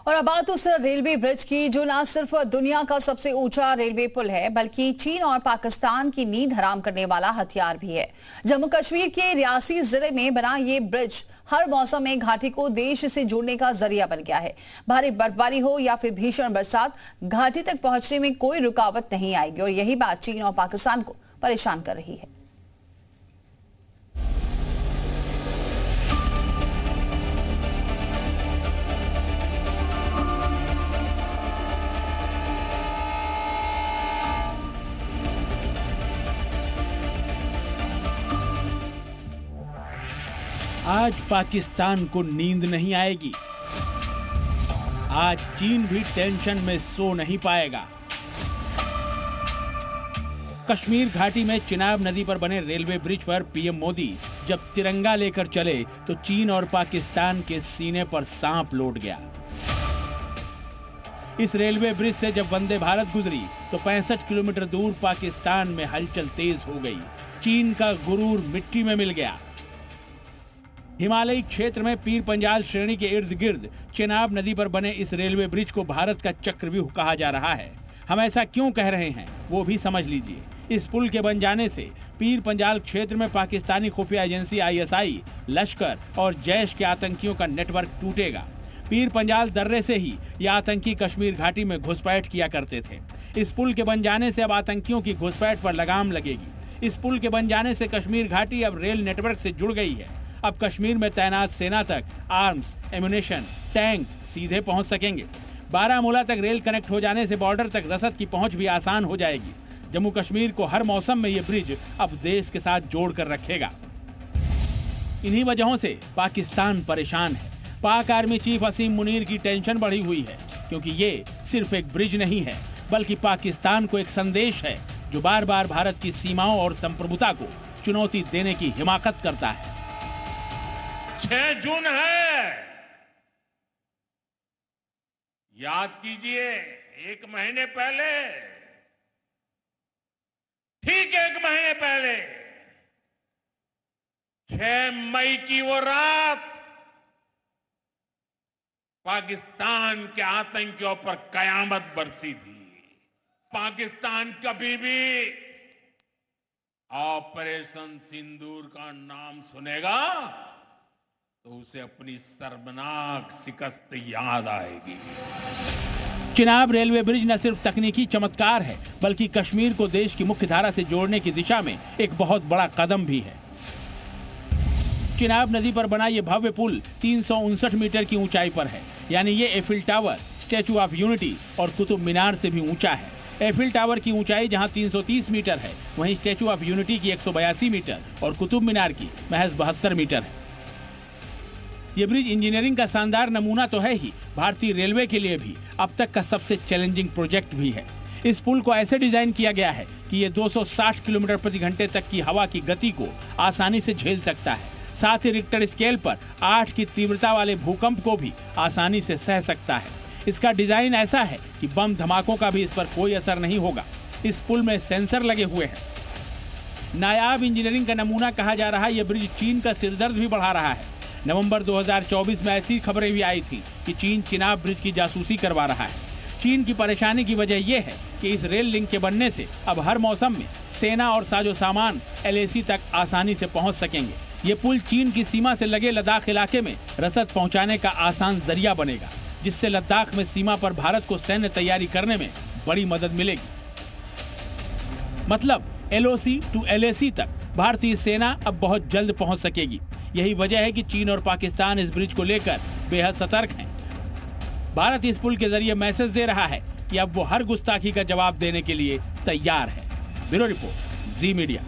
और अब बात उस रेलवे ब्रिज की जो न सिर्फ दुनिया का सबसे ऊंचा रेलवे पुल है बल्कि चीन और पाकिस्तान की नींद हराम करने वाला हथियार भी है। जम्मू कश्मीर के रियासी जिले में बना ये ब्रिज हर मौसम में घाटी को देश से जोड़ने का जरिया बन गया है। भारी बर्फबारी हो या फिर भीषण बरसात, घाटी तक पहुंचने में कोई रुकावट नहीं आएगी और यही बात चीन और पाकिस्तान को परेशान कर रही है। आज पाकिस्तान को नींद नहीं आएगी। आज चीन भी टेंशन में सो नहीं पाएगा। कश्मीर घाटी में चिनाब नदी पर बने रेलवे ब्रिज पर पीएम मोदी जब तिरंगा लेकर चले तो चीन और पाकिस्तान के सीने पर सांप लौट गया। इस रेलवे ब्रिज से जब वंदे भारत गुजरी तो 65 किलोमीटर दूर पाकिस्तान में हलचल तेज हो गई। चीन का गुरूर मिट्टी में मिल गया। हिमालयी क्षेत्र में पीर पंजाल श्रेणी के इर्द गिर्द चिनाब नदी पर बने इस रेलवे ब्रिज को भारत का चक्रव्यूह कहा जा रहा है। हम ऐसा क्यों कह रहे हैं वो भी समझ लीजिए। इस पुल के बन जाने से पीर पंजाल क्षेत्र में पाकिस्तानी खुफिया एजेंसी आईएसआई, लश्कर और जैश के आतंकियों का नेटवर्क टूटेगा। पीर पंजाल दर्रे से ही ये आतंकी कश्मीर घाटी में घुसपैठ किया करते थे। इस पुल के बन जाने से अब आतंकियों की घुसपैठ पर लगाम लगेगी। इस पुल के बन जाने से कश्मीर घाटी अब रेल नेटवर्क से जुड़ गई है। अब कश्मीर में तैनात सेना तक आर्म्स, एम्युनिशन, टैंक सीधे पहुंच सकेंगे। बारामूला तक रेल कनेक्ट हो जाने से बॉर्डर तक रसद की पहुंच भी आसान हो जाएगी। जम्मू कश्मीर को हर मौसम में ये ब्रिज अब देश के साथ जोड़ कर रखेगा। इन्हीं वजहों से पाकिस्तान परेशान है। पाक आर्मी चीफ असीम मुनीर की टेंशन बढ़ी हुई है क्योंकि ये सिर्फ एक ब्रिज नहीं है बल्कि पाकिस्तान को एक संदेश है जो बार बार भारत की सीमाओं और संप्रभुता को चुनौती देने की हिमाकत करता है। 6 जून है, याद कीजिए। एक महीने पहले, ठीक 1 महीने पहले 6 मई की वो रात पाकिस्तान के आतंकियों पर कयामत बरसी थी। पाकिस्तान कभी भी ऑपरेशन सिंदूर का नाम सुनेगा तो उसे अपनी शर्मनाक शिकस्त याद आएगी। चिनाब रेलवे ब्रिज न सिर्फ तकनीकी चमत्कार है बल्कि कश्मीर को देश की मुख्य धारा से जोड़ने की दिशा में एक बहुत बड़ा कदम भी है। चिनाब नदी पर बना ये भव्य पुल 359 मीटर की ऊंचाई पर है, यानी ये Eiffel tower, statue of unity और कुतुब मीनार से भी ऊंचा है। एफिल टावर की ऊंचाई जहां 330 मीटर है, वहीं स्टैचू ऑफ यूनिटी की 182 मीटर और कुतुब मीनार की महज 72 मीटर है। ये ब्रिज इंजीनियरिंग का शानदार नमूना तो है ही, भारतीय रेलवे के लिए भी अब तक का सबसे चैलेंजिंग प्रोजेक्ट भी है। इस पुल को ऐसे डिजाइन किया गया है कि ये 260 किलोमीटर प्रति घंटे तक की हवा की गति को आसानी से झेल सकता है। साथ ही रिक्टर स्केल पर 8 की तीव्रता वाले भूकंप को भी आसानी से सह सकता है। इसका डिजाइन ऐसा है कि बम धमाकों का भी इस पर कोई असर नहीं होगा। इस पुल में सेंसर लगे हुए हैं। नायाब इंजीनियरिंग का नमूना कहा जा रहा यह ब्रिज चीन का सिरदर्द भी बढ़ा रहा है। नवंबर 2024 में ऐसी खबरें भी आई थी कि चीन चिनाब ब्रिज की जासूसी करवा रहा है। चीन की परेशानी की वजह यह है कि इस रेल लिंक के बनने से अब हर मौसम में सेना और साजो सामान LAC तक आसानी से पहुंच सकेंगे। ये पुल चीन की सीमा से लगे लद्दाख इलाके में रसद पहुंचाने का आसान जरिया बनेगा, जिससे लद्दाख में सीमा पर भारत को सैन्य तैयारी करने में बड़ी मदद मिलेगी। मतलब LOC to LAC तक भारतीय सेना अब बहुत जल्द पहुंच सकेगी। यही वजह है कि चीन और पाकिस्तान इस ब्रिज को लेकर बेहद सतर्क हैं। भारत इस पुल के जरिए मैसेज दे रहा है कि अब वो हर गुस्ताखी का जवाब देने के लिए तैयार है। ब्यूरो रिपोर्ट, जी मीडिया।